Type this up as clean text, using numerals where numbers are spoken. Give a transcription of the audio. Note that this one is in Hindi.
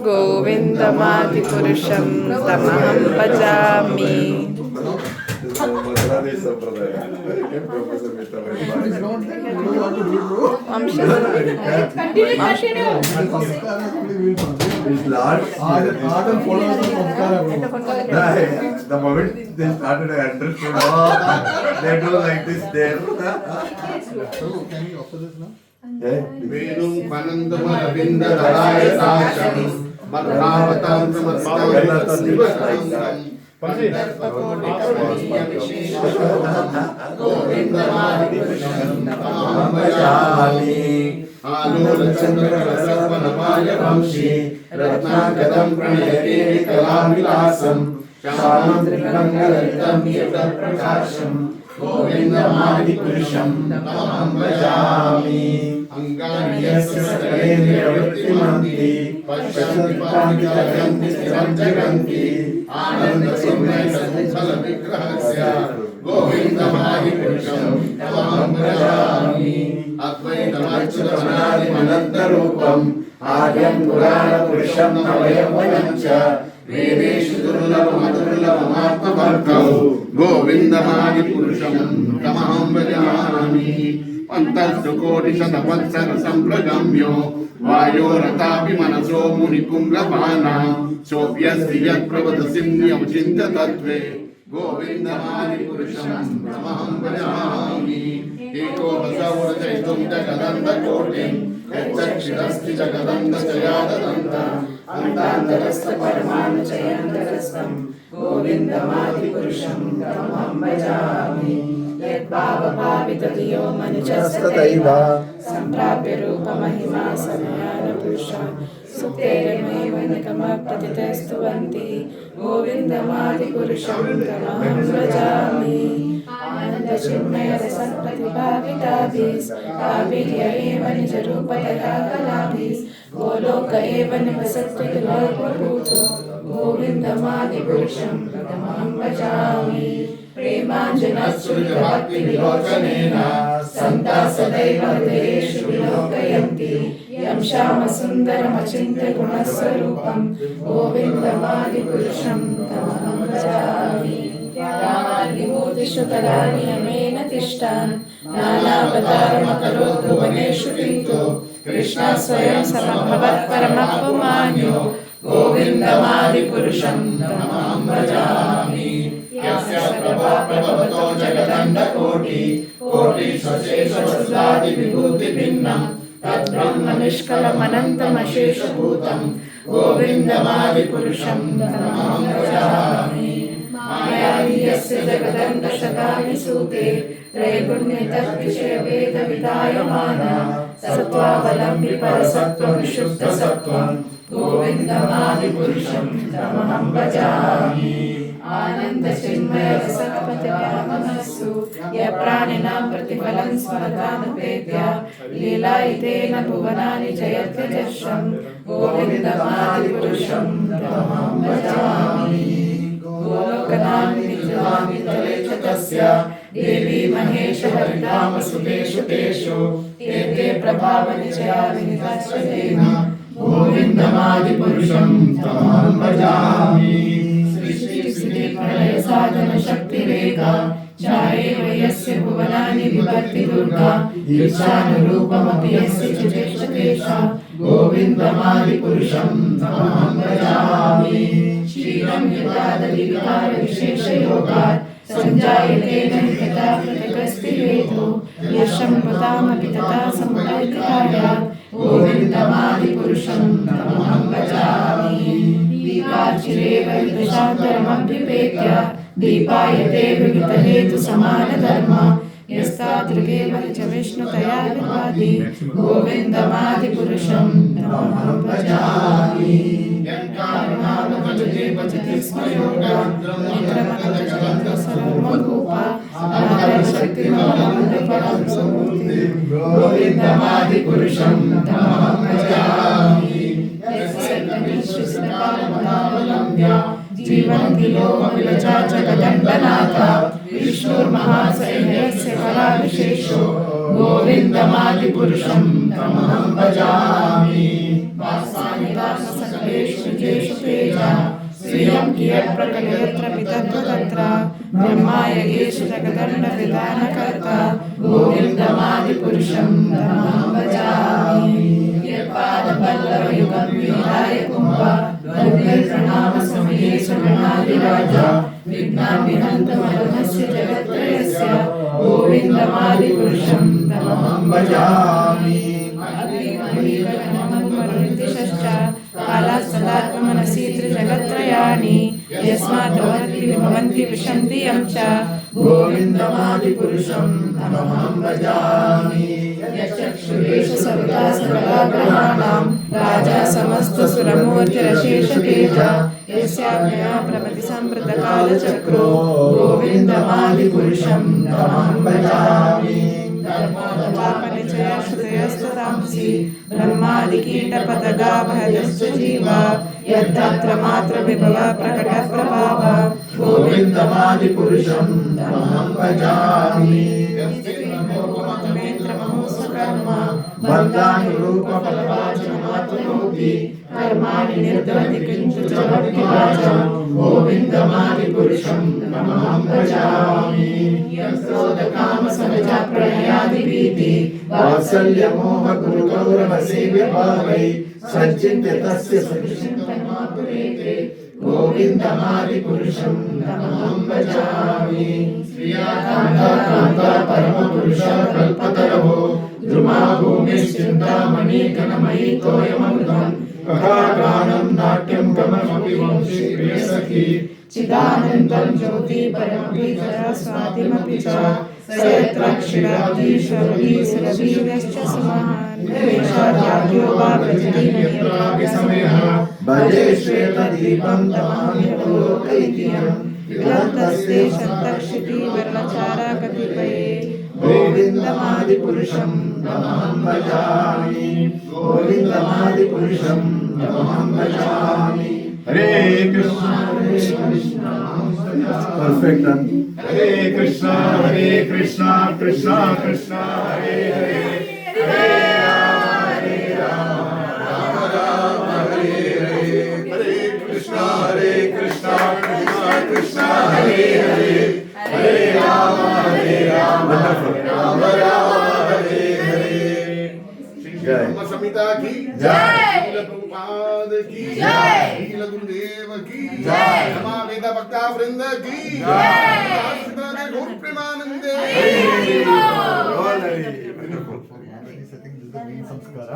गोविन्दमादिपुरुषं तमहं भजामि। The moment they started, I understood. They do like this there. Can you offer this now? वेणुं पनन्दमरविन्ददलाय साक्षं मर्धावतां समस्तावतां गोविन्दमादिपुरुषं तमहं भजामि। आलोलचन्द्रप्रसन्नपाय वंशी रत्नागतं प्रणयकेलिकलाविलासं श्यामं त्रिभङ्गललितं यतप्रकाशं गोविन्दमादिपुरुषं तमहं भजामि। अंगानि यस्य सकलेन्द्रियवृत्तिमन्ति पश्यन्ति पाण्डितयन्ति स्थिरं जगन्ति आनन्दचिन्मयसद्फलविग्रहस्य गोविन्दमादिपुरुषं तमहं भजामि। अद्वैतमच्युतमनादिमनन्तरूपम् आद्यं पुराणपुरुषं नवयौवनं च वेदेषु दुर्लभमदुर्लभमात्मभर्तौ गोविन्दमादिपुरुषं तमहं भजामि। पन्तस्तुकोटिशतवत्सरसम्प्रगम्यो वायोरथापि मनसो मुनिपुङ्गवानां सोऽप्यस्ति यत्प्रवदसिन्यवचिन्त्य तत्त्वे गोविन्दमादिपुरुषं तमहं भजामि। एको बसवरचैतुं जगदन्तकोटिं यच्चक्षुरस्ति जगदन्तचयाददन्त अन्तान्तरस्थपरमाणुचयन्तरस्थं गोविन्दमादिपुरुषं तमहं भजामि। यद्भावभावितधियो मनुजस्तथैव सम्प्राप्य रूपमहिमा समयानपुरुषा सुप्तेरमेव निगमप्रतितस्तुवन्ति गोविन्दमादिपुरुषं तमहं भजामि। आनन्दचिन्मयरसप्रतिभाविताभिस्ताभिर्य एव निजरूपतया कलाभिः गोलोक एव निवसत्कृतलोकभूतो गोविन्दमादिपुरुषं तमहं भजामि। प्रेमाञ्जनश्रुतभक्तिविलोचनेन सन्ता सदैव हृदयेषु विलोकयन्ति यं श्यामसुन्दरमचिन्त्य गुणस्वरूपं गोविन्दमादिपुरुषं तमहं भजामि। रामादिमूर्तिषु तदानियमेन तिष्ठान् नानावतारमकरोत् भुवनेषु किन्तु कृष्णः स्वयं समभवत् परमपमान्यो गोविन्दमादिपुरुषं तमहं भजामि। यस्य प्रभाप्रभवतो जगदण्डकोटि कोटिशेषवसुधादिविभूतिभिन्नं तद्ब्रह्म निष्कलमनन्तमशेषभूतं गोविन्दमादिपुरुषं तमहं भजामि। मायास्य जगदण्डशतानि सूते त्रैगुण्यतद्विषयभेदविधायमाना सत्त्वावलम्बि परसत्त्वं शुद्धसत्त्वं गोविन्दमादिपुरुषं तमहं भजामि। आनन्दचिन्मयरसत्पतिभावनस्सु यप्राणिनां प्रतिफलं स्मरतानुपेत्य लीलायितेन भुवनानि जयत्यजस्रं गोविन्दमादिपुरुषं तमहं भजामि। गोलोकनामितले च तस्य देवी महेशहरिधामसुतेषु तेषु ते प्रभावनिचया विनितस्वतेन गोविन्दमादिपुरुषं तमहं भजामि। प्रलयसाधन शक्तिरेका चायैव यस्य भुवनानि विभक्ति दुर्गा ईशानुरूपमपि यस्य चेष्टतेषा गोविन्दमादिपुरुषं तमहं भजामि। क्षीरं यदादविकारविशेषयोगात् सञ्जायते न तथा प्रतिकस्तिवेदो यशं पदामपि तथा सम्पल्कितायात् गोविन्दमादिपुरुषं तमहं भजामि। दीपार्चिरेव विदशान्तरमभ्युपेत्य दीपायते विविधहेतुसमानधर्म यस्तादृगेव च विष्णुतया विभाति गोविन्दमादिपुरुषं तमहं भजामि। यत्कारुणामभजते भजते स्म योगान् निद्रमगतजगन्तसर्वमगोपा आधारशक्तिममन्दपरं समूर्ति गोविन्दमादिपुरुषं तमहं भजामि। जीवन्ति लोमविलचा जगदण्डनाथ विष्णुर्महाशैल्यस्य कलाविशेषो गोविन्दमादिपुरुषं तमहं भजामि। वासानि सृजेषु तेजा स्वीयं कियत्प्रकटयत्र वितत्व तत्र ब्रह्माय एष जगदण्डविधानकर्ता गोविन्दमादिपुरुषं तमहं भजामि यत्पादपल्लवयुगं विहाय कुम्भ द्वन्द्वैर्प्रणामसमये सुगणादिराजा विघ्नाभिहन्तमर्मस्य जगत्त्रयस्य गोविन्दमादिपुरुषं तमहं भजामि कालास्तदात्मनसि त्रिजगत्त्रयाणि यस्मात् भवन्ति विशन्ति यं च गोविन्दमादिपुरुषं तमहं भजामि यश्चक्षुरेष सविता सकलाग्रहाणां राजा समस्तसुरमूर्तिरशेषतेजा यस्याज्ञया प्रमतिसम्प्रतकालचक्रो गोविन्दमादिपुरुषं तमहं भजामि धर्मोदपापनिचयश्रुतयस्ततांसि ब्रह्मादिकीटपतगाभयश्च जीवा यत्तत्र मात्र विभव प्रकटप्रभाव गोविन्दमादिपुरुषं तमहं भजामि बन्धानुरूपफलवाचनमात्मनोऽपि कर्माणि निर्दहति किञ्चित् जगद्विभाजं गोविन्दमादिपुरुषं तमहं भजामि यस्रोदकामसहजा प्रणयादिभीति वात्सल्यमोहगुरुगौरवसेव्यभावै सच्चिन्त्य तस्य सविचिन्तनमापुरेते गोविन्दमादिपुरुषं तमहं भजामि श्रियाकान्ता परमपुरुषः कल्पतरवो द्रुमा भूमिश्चिन्तामणि गणमयि तोयममृतम् कथागानं नाट्यं गमनमपि वंशे प्रियसखी चिदानन्दं ज्योति परमपि सरस्वतीमपि च सयत्रक्षिराधीश्वरीश्वरवीर्यश्च सुमहान् वेषाद्याद्यो वा व्रजति नैराग्यसमयः भजे श्वेतदीपं तमामिहोलोकैतिह्यं विलब्धस्ते शतक्षितिवर्णचारा कतिपये गोविन्दमादिपुरुषं तमहं भजामि गोविन्दमादिपुरुषं तमहं भजामि हरे कृष्णा परफेक्ट हरे कृष्णा कृष्णा कृष्णा हरे हरे हरे राम राम हरे हरे हरे कृष्णा कृष्णा कृष्णा हरे हरे हरे राम राम हरे हरे। ब्रह्म संहिता की जय। श्रील प्रभुपाद की जय। श्रील गुरुदेव की जय। नमः वेद भक्ता वृंद की जय। गौर प्रेमानंदे संस्कार